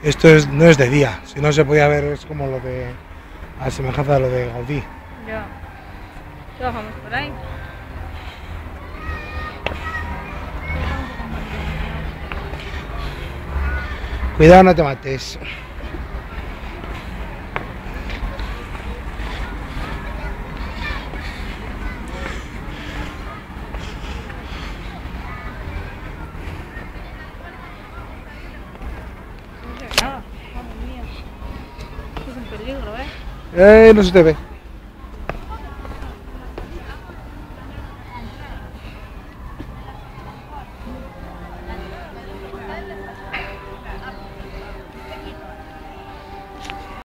No es de día, si no se podía ver, es como lo de, a semejanza de lo de Gaudí. Ya. Todos vamos por ahí. Cuidado, no te mates. No se ve nada, madre mía. Esto es un peligro, ¿eh? No se te ve.